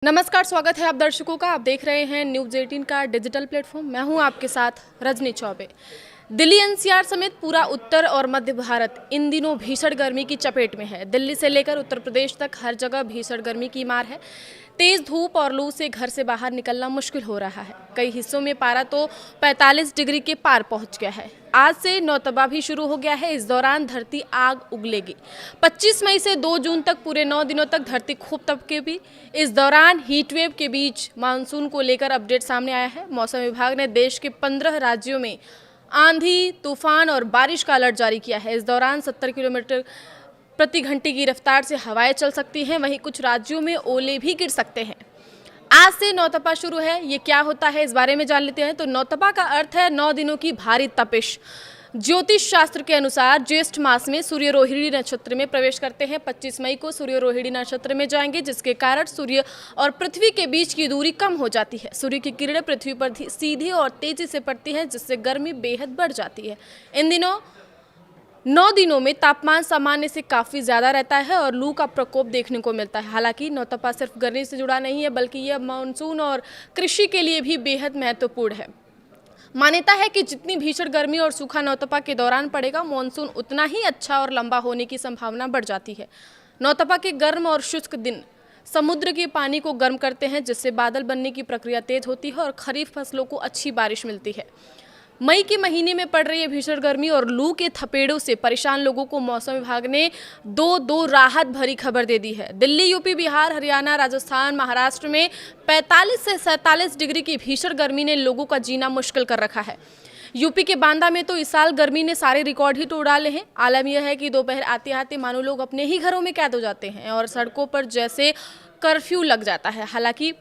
नमस्कार, स्वागत है आप दर्शकों का। आप देख रहे हैं न्यूज़ 18 का डिजिटल प्लेटफॉर्म। मैं हूं आपके साथ रजनी चौबे। दिल्ली एनसीआर समेत पूरा उत्तर और मध्य भारत इन दिनों भीषण गर्मी की चपेट में है। दिल्ली से लेकर उत्तर प्रदेश तक हर जगह भीषण गर्मी की मार है। तेज धूप और लू से घर से बाहर निकलना मुश्किल हो रहा है। कई हिस्सों में पारा तो 45 डिग्री के पार पहुंच गया है। आज से नौतपा भी शुरू हो गया है। इस दौरान धरती आग उगलेगी। 25 मई से 2 जून तक पूरे 9 दिनों तक धरती खूब तपकेगी। इस दौरान हीटवेव के बीच मानसून को लेकर अपडेट सामने आया है। मौसम विभाग ने देश के 15 राज्यों में आंधी, तूफान और बारिश का अलर्ट जारी किया है। इस दौरान 70 किलोमीटर प्रति घंटे की रफ्तार से हवाएं चल सकती हैं। वहीं कुछ राज्यों में ओले भी गिर सकते हैं। आज से नौतपा शुरू है। ये क्या होता है, इस बारे में जान लेते हैं। तो नौतपा का अर्थ है 9 दिनों की भारी तपिश। ज्योतिष शास्त्र के अनुसार ज्येष्ठ मास में सूर्य रोहिणी नक्षत्र में प्रवेश करते हैं। 25 मई को सूर्य रोहिणी नक्षत्र में जाएंगे, जिसके कारण सूर्य और पृथ्वी के बीच की दूरी कम हो जाती है। सूर्य की किरणें पृथ्वी पर सीधे और तेजी से पड़ती हैं, जिससे गर्मी बेहद बढ़ जाती है। इन दिनों 9 दिनों में तापमान सामान्य से काफ़ी ज़्यादा रहता है और लू का प्रकोप देखने को मिलता है। हालांकि नौतपा सिर्फ गर्मी से जुड़ा नहीं है, बल्कि यह मानसून और कृषि के लिए भी बेहद महत्वपूर्ण है। मान्यता है कि जितनी भीषण गर्मी और सूखा नौतपा के दौरान पड़ेगा, मानसून उतना ही अच्छा और लंबा होने की संभावना बढ़ जाती है। नौतपा के गर्म और शुष्क दिन समुद्र के पानी को गर्म करते हैं, जिससे बादल बनने की प्रक्रिया तेज होती है और खरीफ फसलों को अच्छी बारिश मिलती है। मई के महीने में पड़ रही है भीषण गर्मी और लू के थपेड़ों से परेशान लोगों को मौसम विभाग ने दो राहत भरी खबर दे दी है। दिल्ली, यूपी, बिहार, हरियाणा, राजस्थान, महाराष्ट्र में 45 से 47 डिग्री की भीषण गर्मी ने लोगों का जीना मुश्किल कर रखा है। यूपी के बांदा में तो इस साल गर्मी ने सारे रिकॉर्ड ही तोड़ डाले हैं। आलम यह है कि दोपहर आते आते मानो लोग अपने ही घरों में कैद हो जाते हैं और सड़कों पर जैसे कर्फ्यू लग जाता है। हालांकि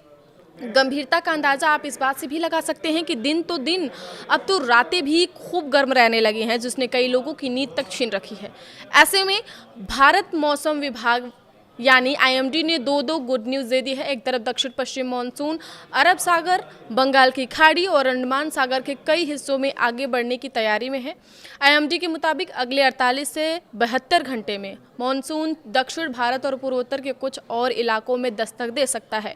गंभीरता का अंदाजा आप इस बात से भी लगा सकते हैं कि दिन तो दिन, अब तो रातें भी खूब गर्म रहने लगी हैं, जिसने कई लोगों की नींद तक छीन रखी है। ऐसे में भारत मौसम विभाग यानी आईएमडी ने दो गुड न्यूज़ दे दी है। एक तरफ दक्षिण पश्चिम मानसून अरब सागर, बंगाल की खाड़ी और अंडमान सागर के कई हिस्सों में आगे बढ़ने की तैयारी में है। आईएमडी के मुताबिक अगले 48 से 72 घंटे में मानसून दक्षिण भारत और पूर्वोत्तर के कुछ और इलाकों में दस्तक दे सकता है।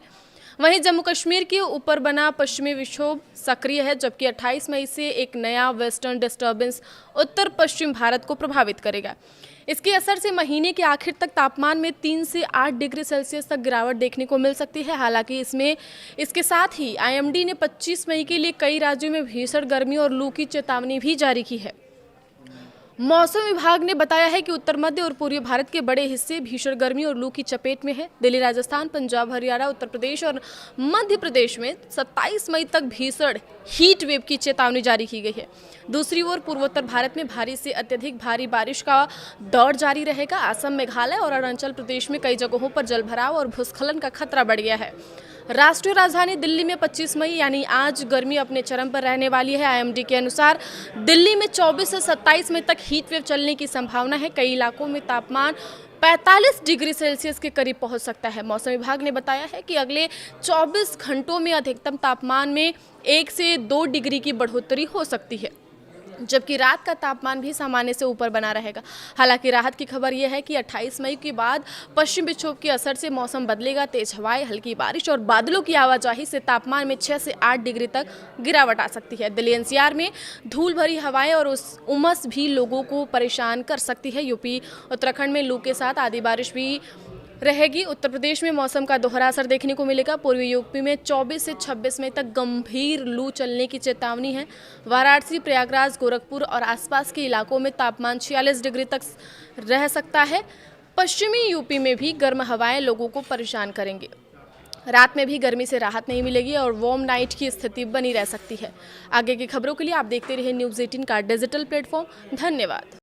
वहीं जम्मू कश्मीर के ऊपर बना पश्चिमी विक्षोभ सक्रिय है, जबकि 28 मई से एक नया वेस्टर्न डिस्टर्बेंस उत्तर पश्चिम भारत को प्रभावित करेगा। इसके असर से महीने के आखिर तक तापमान में 3 से 8 डिग्री सेल्सियस तक गिरावट देखने को मिल सकती है। हालांकि इसके साथ ही आईएमडी ने 25 मई के लिए कई राज्यों में भीषण गर्मी और लू की चेतावनी भी जारी की है। मौसम विभाग ने बताया है कि उत्तर मध्य और पूर्वी भारत के बड़े हिस्से भीषण गर्मी और लू की चपेट में है। दिल्ली, राजस्थान, पंजाब, हरियाणा, उत्तर प्रदेश और मध्य प्रदेश में 27 मई तक भीषण हीट वेव की चेतावनी जारी की गई है। दूसरी ओर पूर्वोत्तर भारत में भारी से अत्यधिक भारी बारिश का दौर जारी रहेगा। असम, मेघालय और अरुणाचल प्रदेश में कई जगहों पर जलभराव और भूस्खलन का खतरा बढ़ गया है। राष्ट्रीय राजधानी दिल्ली में 25 मई यानी आज गर्मी अपने चरम पर रहने वाली है। आईएमडी के अनुसार दिल्ली में 24 से 27 मई तक हीट वेव चलने की संभावना है। कई इलाकों में तापमान 45 डिग्री सेल्सियस के करीब पहुंच सकता है। मौसम विभाग ने बताया है कि अगले 24 घंटों में अधिकतम तापमान में 1 से 2 डिग्री की बढ़ोतरी हो सकती है, जबकि रात का तापमान भी सामान्य से ऊपर बना रहेगा। हालांकि राहत की खबर यह है कि 28 मई के बाद पश्चिम विक्षोभ के असर से मौसम बदलेगा। तेज हवाएं, हल्की बारिश और बादलों की आवाजाही से तापमान में 6 से 8 डिग्री तक गिरावट आ सकती है। दिल्ली एनसीआर में धूल भरी हवाएं और उमस भी लोगों को परेशान कर सकती है। यूपी, उत्तराखंड में लू के साथ आधी बारिश भी रहेगी। उत्तर प्रदेश में मौसम का दोहरा असर देखने को मिलेगा। पूर्वी यूपी में 24 से 26 मई तक गंभीर लू चलने की चेतावनी है। वाराणसी, प्रयागराज, गोरखपुर और आसपास के इलाकों में तापमान 46 डिग्री तक रह सकता है। पश्चिमी यूपी में भी गर्म हवाएं लोगों को परेशान करेंगी। रात में भी गर्मी से राहत नहीं मिलेगी और वार्म नाइट की स्थिति बनी रह सकती है। आगे की खबरों के लिए आप देखते रहिए न्यूज़ 18 का डिजिटल प्लेटफॉर्म। धन्यवाद।